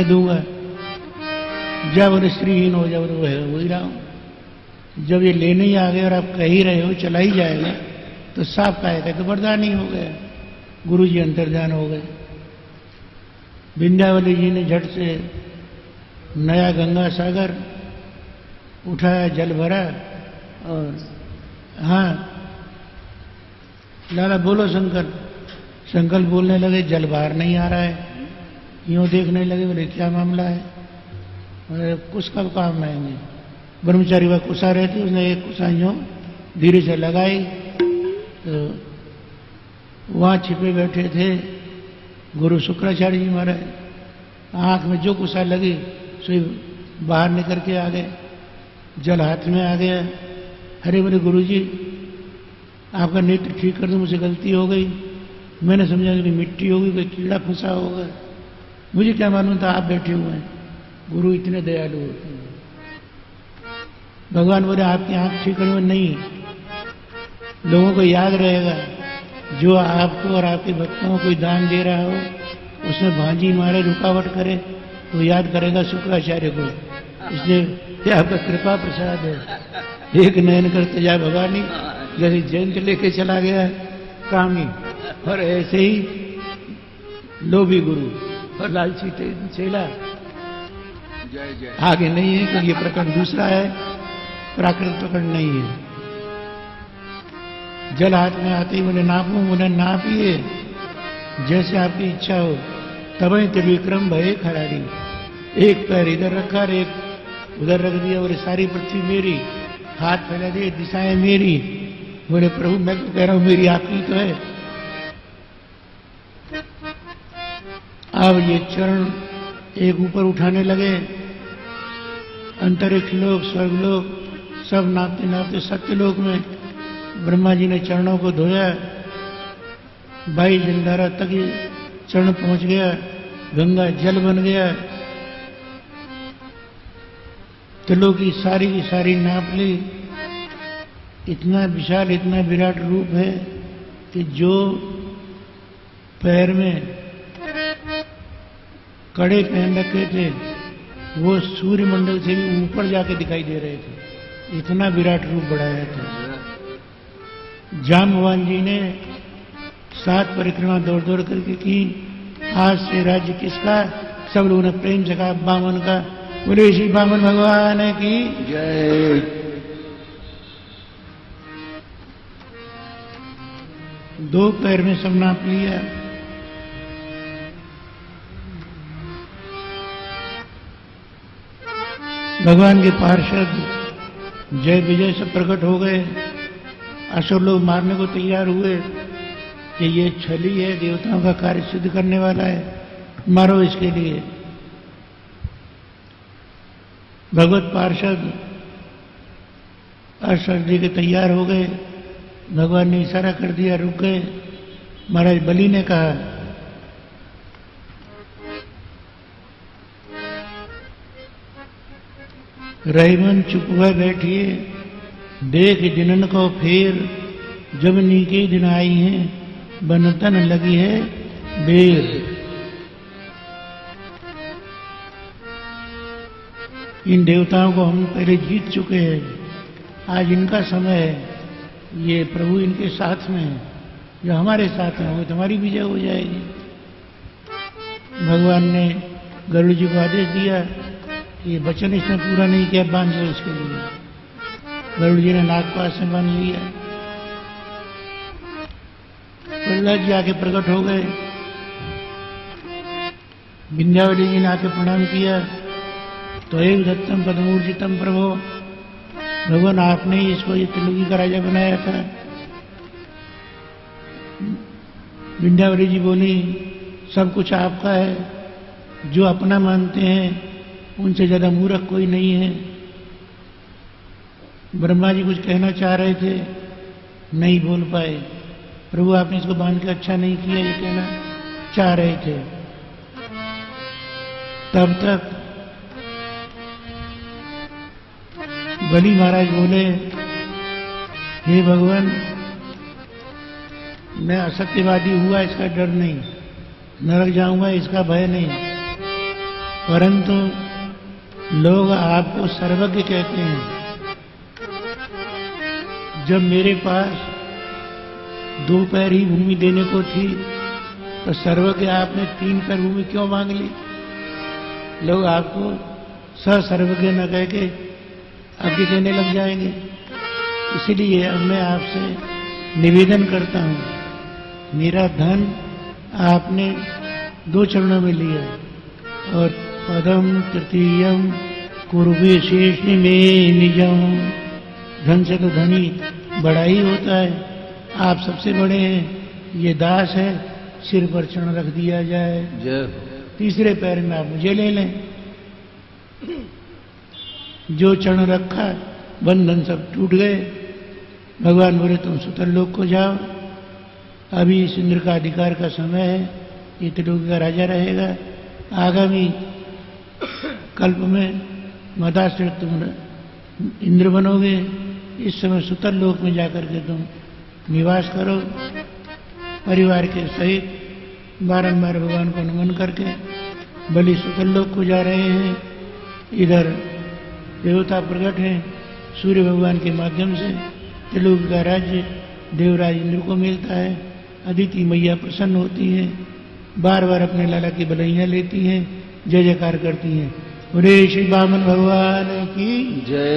दूंगा। जब बोले श्रीहीन हो जाओ, वो है, हो ही रहा हूं। जब ये लेने ही आ गए और आप कह ही रहे हो चला ही जाएगा, तो साफ कहा तो वरदान ही हो गया। गुरु जी अंतर्ध्यान हो गए। विंध्यावली जी ने झट से नया गंगा सागर उठाया, जल भरा और हाँ लाला बोलो शंकर। शंकर बोलने लगे, जल बाहर नहीं आ रहा है। यूं देखने लगे, बोले क्या मामला है? बोले कुछ का काम आएंगे। ब्रह्मचारी वह कुशा रहती, उसने एक कुशा यूं धीरे से लगाई तो वहां छिपे बैठे थे गुरु शुक्राचार्य जी महाराज। आंख में जो कुशा लगी सो बाहर निकल के आ गए, जल हाथ में आ गया। हरे बोले गुरु जी आपका नेत्र ठीक कर दो, मुझे गलती हो गई। मैंने समझा कि मिट्टी होगी, कोई कीड़ा फंसा होगा, मुझे क्या मालूम था आप बैठे हुए हैं। गुरु इतने दयालु होते हैं। भगवान बोले आपकी आंख ठीक करो, नहीं, लोगों को याद रहेगा जो आपको और आपके भक्तों को कोई दान दे रहा हो, उसमें भांजी मारे रुकावट करे तो याद करेगा शुक्राचार्य को। इसलिए ये आपका कृपा प्रसाद है। एक नयन करते जाए भगवानी, जैसे जयंत लेके चला गया कामी, और ऐसे ही लोभी गुरु और लालची चेला आगे नहीं है, क्योंकि ये प्रकरण दूसरा है, प्राकृत प्रकरण नहीं है। जल हाथ में आते ही बोले नापूं, बोले नापिए जैसे आपकी इच्छा हो। तबई त्रिविक्रम भये खरारी। एक पैर इधर रखा और एक उधर रख दिया, बोले सारी पृथ्वी मेरी, हाथ फैला दिए, दिशाएं मेरी। बोले प्रभु मैं तो कह रहा हूं मेरी आपकी तो है। अब ये चरण एक ऊपर उठाने लगे, अंतरिक्ष लोक स्वर्गलोक सब नापते नापते सत्यलोक में ब्रह्मा जी ने चरणों को धोया। 22 जलधारा तक ये चरण पहुंच गया, गंगा जल बन गया। त्रिलोक की सारी नाप ली। इतना विशाल, इतना विराट रूप है कि जो पैर में कड़े पहन रखे थे वो सूर्य मंडल से भी ऊपर जाके दिखाई दे रहे थे। इतना विराट रूप बढ़ाया था। जाम्बवान जी ने 7 परिक्रमा दौड़ दौड़ करके की। आज से राज्य किसका? सब लोगों ने प्रेम से कहा बामन का। बोले श्री बामन भगवान की जय। दो पैर में सब नाप लिया। भगवान के पार्षद जय विजय से प्रकट हो गए। असुर लोग मारने को तैयार हुए कि ये छली है, देवताओं का कार्य सिद्ध करने वाला है, मारो इसके लिए। भगवत पार्षद असुर जी के तैयार हो गए। भगवान ने इशारा कर दिया, रुक गए। महाराज बलि ने कहा रहीमन चुप हुए बैठिए, देख जिनन को फेर, जब नीके दिन आई हैं बनतन लगी है बेर। इन देवताओं को हम पहले जीत चुके हैं, आज इनका समय है। ये प्रभु इनके साथ में है, जो हमारे साथ में होंगे तुम्हारी विजय हो जाएगी। भगवान ने गरुड़ जी को आदेश दिया, ये वचन इसने पूरा नहीं किया, बांध लो इसके लिए। गरुड़ जी ने नागपाश से बांध लिया। प्रहलाद जी आके प्रकट हो गए। विंध्यावली जी ने आके प्रणाम किया। तो एक दत्तम पदमूर्जितम प्रभो, भगवान आपने ही इसको ये त्रिलोकी का राजा बनाया था। विंध्यावली जी बोली सब कुछ आपका है, जो अपना मानते हैं उनसे ज्यादा मूर्ख कोई नहीं है। ब्रह्मा जी कुछ कहना चाह रहे थे, नहीं बोल पाए। प्रभु आपने इसको बांध के अच्छा नहीं किया, ये कहना चाह रहे थे। तब तक बलि महाराज बोले हे भगवान, मैं असत्यवादी हुआ इसका डर नहीं, नरक जाऊंगा इसका भय नहीं, परंतु लोग आपको सर्वज्ञ कहते हैं। जब मेरे पास 2 पैर ही भूमि देने को थी तो सर्वज्ञ आपने 3 पैर भूमि क्यों मांग ली? लोग आपको सर्वज्ञ न कह के आगे कहने लग जाएंगे। इसलिए अब मैं आपसे निवेदन करता हूं, मेरा धन आपने 2 चरणों में लिया और पदम तृतीयम कुर्वे शेष में निजम। धन से तो धनी बड़ा ही होता है, आप सबसे बड़े हैं, ये दास है, सिर पर चरण रख दिया जाए। तीसरे पैर में आप मुझे ले लें। जो चरण रखा बंधन सब टूट गए। भगवान बोले तुम सुतर लोक को जाओ, अभी इस इंद्र का अधिकार का समय है, ये त्रिलोक का राजा रहेगा। आगामी कल्प में मदाश्र तुम इंद्र बनोगे। इस समय सुतर लोक में जाकर के तुम निवास करो। परिवार के सहित बारंबार भगवान को नमन करके बलि सुतर लोक को जा रहे हैं। इधर देवता प्रकट हैं, सूर्य भगवान के माध्यम से त्रिलोक का राज्य देवराज इंद्र को मिलता है। अदिति मैया प्रसन्न होती हैं, बार बार अपने लाला की बलैया लेती हैं, जय जयकार करती हैं। बोले श्री वामन भगवान की जय।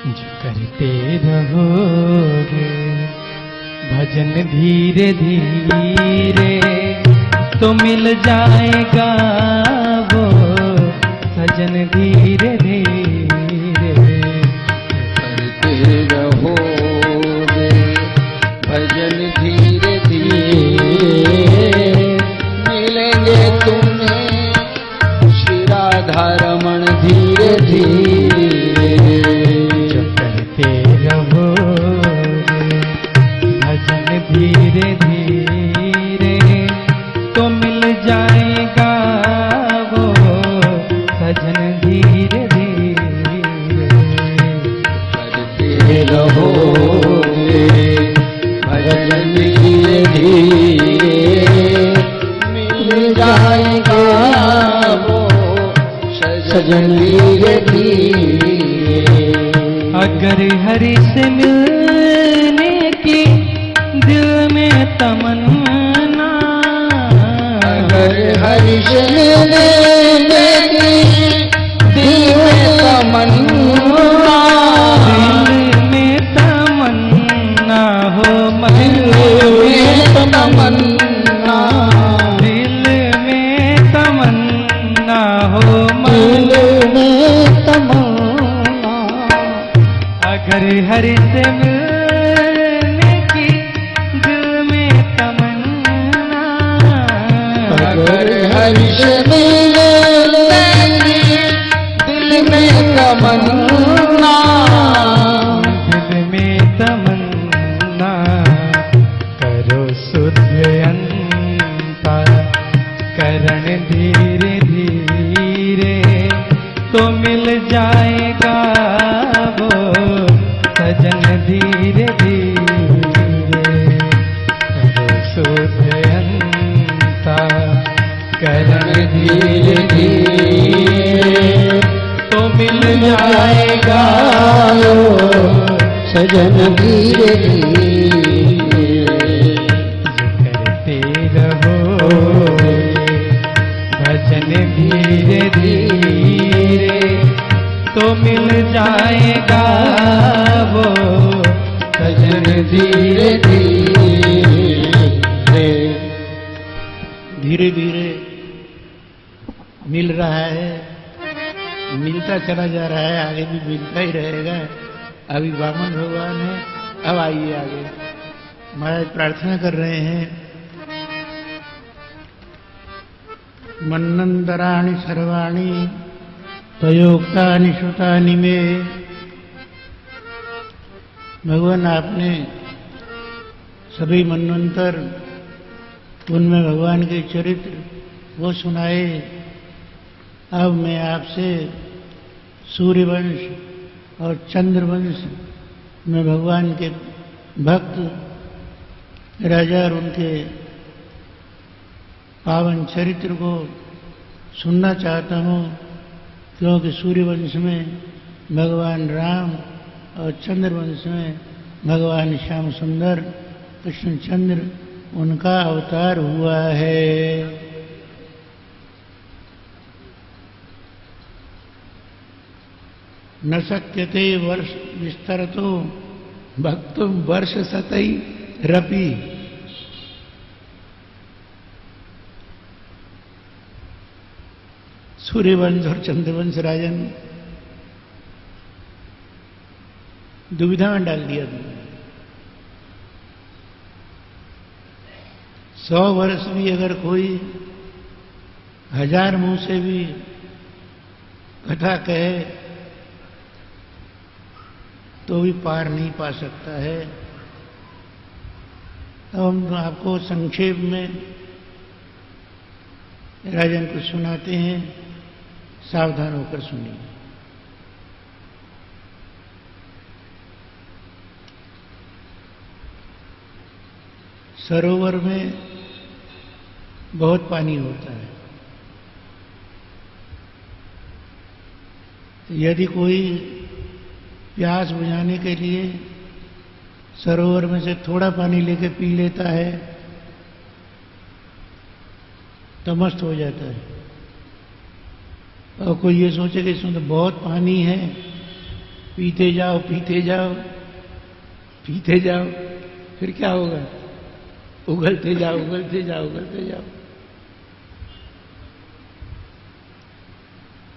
जो करते रहोगे भजन धीरे धीरे तो मिल जाएगा वो सजन धीरे धीरे। करते रहोगे भजन धीरे धीरे मिलेंगे तुम्हें श्री राधा रमण धीरे धीरे। जो करते रहोगे भजन धीरे धीरे तो मिल जाएगा वो सजन धीरे धीरे। करते रहोगे भजन धीरे धीरे मिल जाएगा वो सजन धीरे धीरे। अगर हरि से मिलने की दिल में तमन्ना, अगर हरि से मिलने की दिल में तमन्ना, दिल में तमन्ना हो दिल में तमन्ना, दिल में तमन्ना हो दिल में तमन्ना। अगर हरि से मिलने की दिल में तमन्ना, अगर हरि से मिलने की दिल में तमन्ना, दिल में तमन्ना करो शुद्ध अंता करण धीरे धीरे तो मिल जाएगा वो सजन धीरे धीरे। करो शुद्ध अंता करण धीरे धीरे तो मिल जाएगा वो सजन धीरे धीरे। करते रहो भजन धीरे धीरे तो मिल जाएगा वो सजन धीरे धीरे। धीरे धीरे मिल रहा है, मिलता चला जा रहा है, आगे भी मिलता ही रहेगा। अभी वामन भगवान है, अब आइए आगे। महाराज प्रार्थना कर रहे हैं, मन्वन्तराणि सर्वाणि त्वयोक्तानि श्रुतानि मे। भगवान आपने सभी मन्वंतर उनमें भगवान के चरित्र वो सुनाए। अब मैं आपसे सूर्यवंश और चंद्रवंश में भगवान के भक्त राजा और उनके पावन चरित्र को सुनना चाहता हूँ, क्योंकि सूर्यवंश में भगवान राम और चंद्रवंश में भगवान श्याम सुंदर कृष्णचंद्र उनका अवतार हुआ है। न शक्यते वर्ष विस्तरतो भक्तुम वर्ष सतई रपि। सूर्यवंश और चंद्रवंश राजन दुविधा में डाल दिया। 100 वर्ष भी अगर कोई 1000 मुंह से भी कथा कहे तो भी पार नहीं पा सकता है। अब हम आपको संक्षेप में राजन को सुनाते हैं, सावधान होकर सुनिए। सरोवर में बहुत पानी होता है। यदि कोई प्यास बुझाने के लिए सरोवर में से थोड़ा पानी लेके पी लेता है तो मस्त हो जाता है। और कोई ये सोचे कि इसमें तो बहुत पानी है, पीते जाओ पीते जाओ पीते जाओ, फिर क्या होगा? उगलते जाओ उगलते जाओ उगलते जाओ,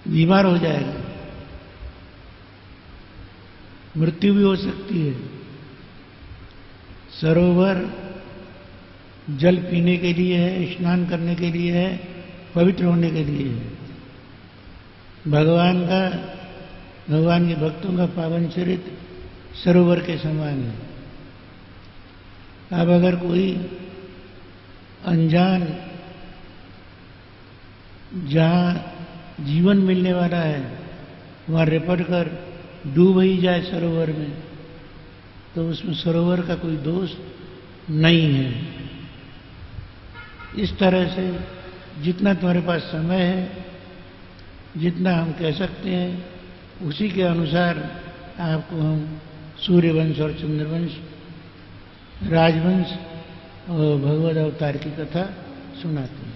बीमार हो जाएगा, मृत्यु भी हो सकती है। सरोवर जल पीने के लिए है, स्नान करने के लिए है, पवित्र होने के लिए है। भगवान के भक्तों का पावन चरित्र सरोवर के समान है। अब अगर कोई अनजान जहां जीवन मिलने वाला है वहां रिपट कर डूब ही जाए सरोवर में, तो उसमें सरोवर का कोई दोष नहीं है। इस तरह से जितना तुम्हारे पास समय है, जितना हम कह सकते हैं, उसी के अनुसार आपको हम सूर्यवंश और चंद्रवंश, राजवंश और भगवद अवतार की कथा सुनाते हैं।